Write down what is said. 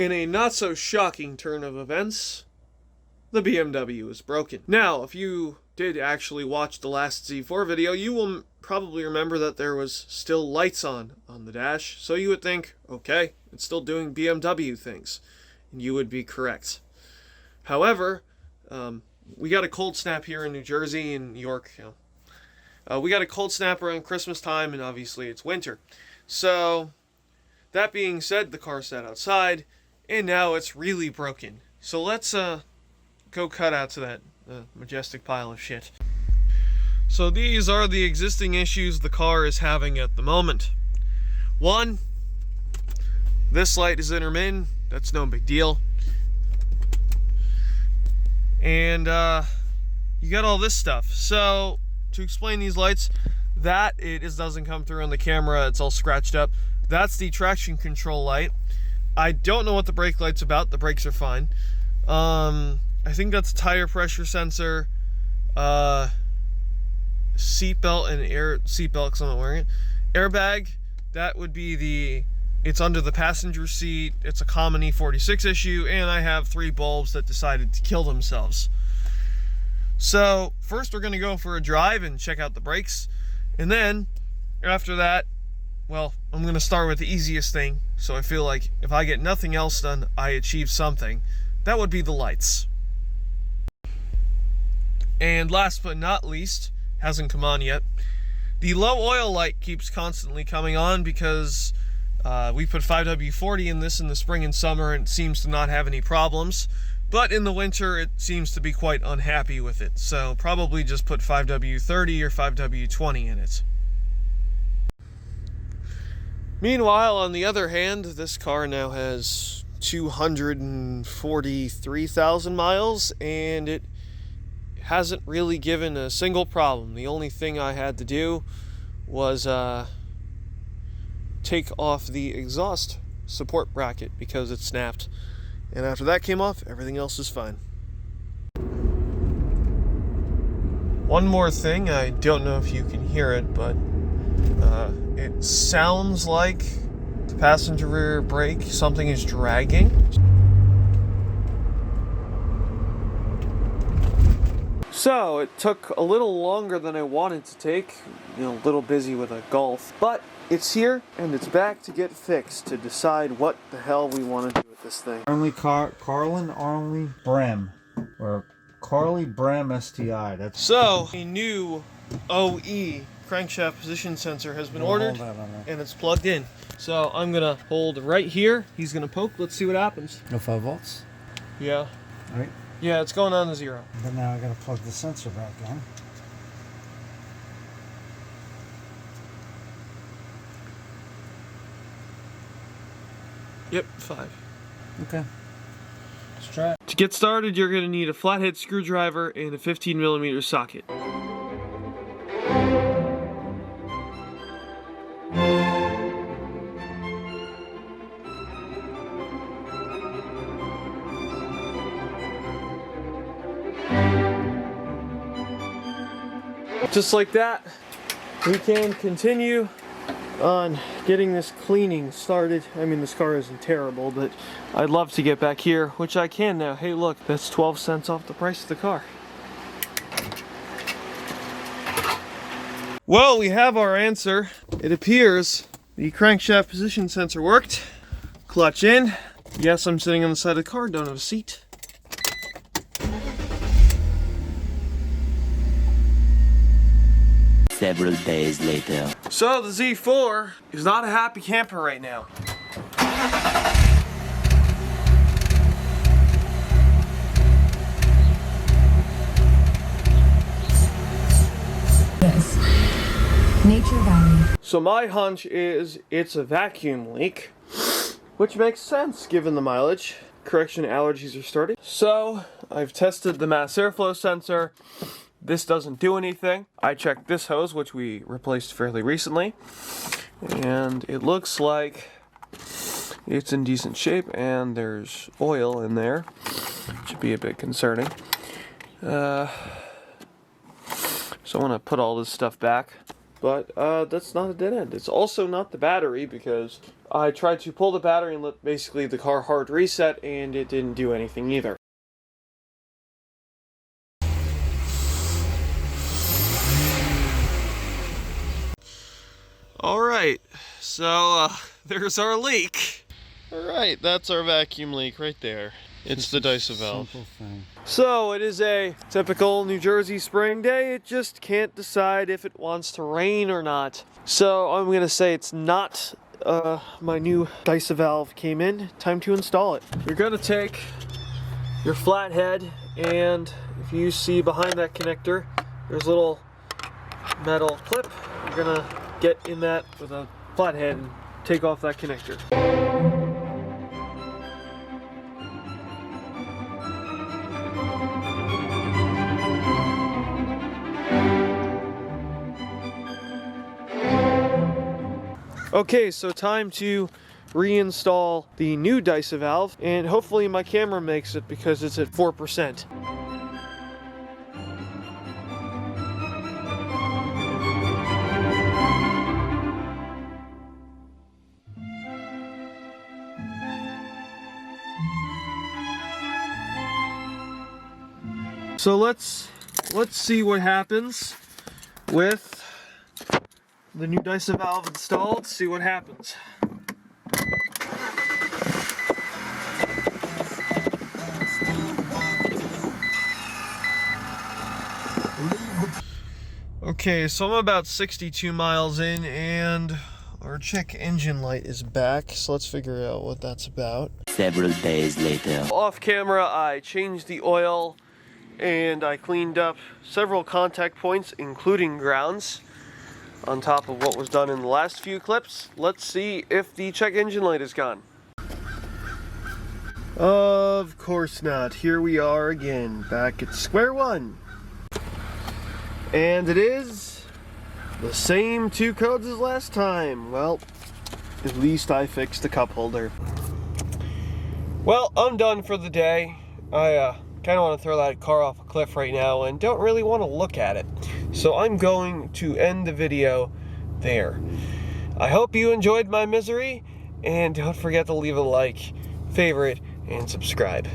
In a not-so-shocking turn of events, the BMW is broken. Now, if you did actually watch the last Z4 video, you will probably remember that there was still lights on the dash, so you would think, okay, it's still doing BMW things, and you would be correct. However, we got a cold snap here in New Jersey and New York. We got a cold snap around Christmas time, and obviously it's winter. So, that being said, the car sat outside, and now it's really broken. So let's go cut out to that majestic pile of shit. So these are the existing issues the car is having at the moment. One, this light is intermittent. That's no big deal. And you got all this stuff. So to explain these lights, it doesn't come through on the camera. It's all scratched up. That's the traction control light. I don't know what the brake light's about. The brakes are fine. I think that's a tire pressure sensor, seatbelt and seatbelt because I'm not wearing it. Airbag, that would be it's under the passenger seat. It's a common E46 issue, and I have 3 bulbs that decided to kill themselves. So first we're going to go for a drive and check out the brakes, and then after that, well, I'm going to start with the easiest thing, so I feel like if I get nothing else done, I achieve something. That would be the lights. And last but not least, hasn't come on yet, the low oil light keeps constantly coming on because we put 5W40 in this in the spring and summer and it seems to not have any problems. But in the winter, it seems to be quite unhappy with it. So probably just put 5W30 or 5W20 in it. Meanwhile, on the other hand, this car now has 243,000 miles, and it hasn't really given a single problem. The only thing I had to do was take off the exhaust support bracket because it snapped. And after that came off, everything else is fine. One more thing, I don't know if you can hear it, but it sounds like the passenger rear brake, something is dragging. So it took a little longer than I wanted to take, a little busy with a Golf, but it's here and it's back to get fixed to decide what the hell we want to do with this thing. Carlin Arley Brem, or Carly Brem STI. So a new OE crankshaft position sensor has been ordered and it's plugged in. So I'm gonna hold right here. He's gonna poke. Let's see what happens. No 5 volts. Yeah. All right. Yeah, it's going on to 0. But now I gotta plug the sensor back in. Yep, 5. Okay. Let's try it. To get started, you're gonna need a flathead screwdriver and a 15mm socket. Just like that, we can continue on getting this cleaning started. I mean, this car isn't terrible, but I'd love to get back here, which I can now. Hey, look, that's 12 cents off the price of the car. Well, we have our answer. It appears the crankshaft position sensor worked. Clutch in. Yes, I'm sitting on the side of the car, don't have a seat. Several days later. So the Z4 is not a happy camper right now. Yes. Nature Valley. So my hunch is it's a vacuum leak, which makes sense given the mileage. Correction, allergies are starting. So I've tested the mass airflow sensor. This doesn't do anything. I checked this hose, which we replaced fairly recently, and it looks like it's in decent shape, and there's oil in there, which should be a bit concerning. So I want to put all this stuff back, but that's not a dead end. It's also not the battery, because I tried to pull the battery and let basically the car hard reset, and it didn't do anything either. Alright, so there's our leak. Alright, that's our vacuum leak right there. It's the Dyson valve. Simple thing. So it is a typical New Jersey spring day. It just can't decide if it wants to rain or not. So I'm gonna say it's not. My new Dyson valve came in. Time to install it. You're gonna take your flathead, and if you see behind that connector, there's a little metal clip. You're gonna get in that with a flathead and take off that connector. Okay, so time to reinstall the new Dyson valve, and hopefully my camera makes it because it's at 4%. So let's see what happens with the new Dyson valve installed. See what happens. Okay, so I'm about 62 miles in, and our check engine light is back. So let's figure out what that's about. Several days later. Off camera, I changed the oil and I cleaned up several contact points, including grounds, on top of what was done in the last few clips. Let's see if the check engine light is gone. Of course not. Here we are again, back at square one. And it is the same two codes as last time. Well, at least I fixed the cup holder. Well, I'm done for the day. I kind of want to throw that car off a cliff right now and don't really want to look at it. So I'm going to end the video there. I hope you enjoyed my misery, and don't forget to leave a like, favorite, and subscribe.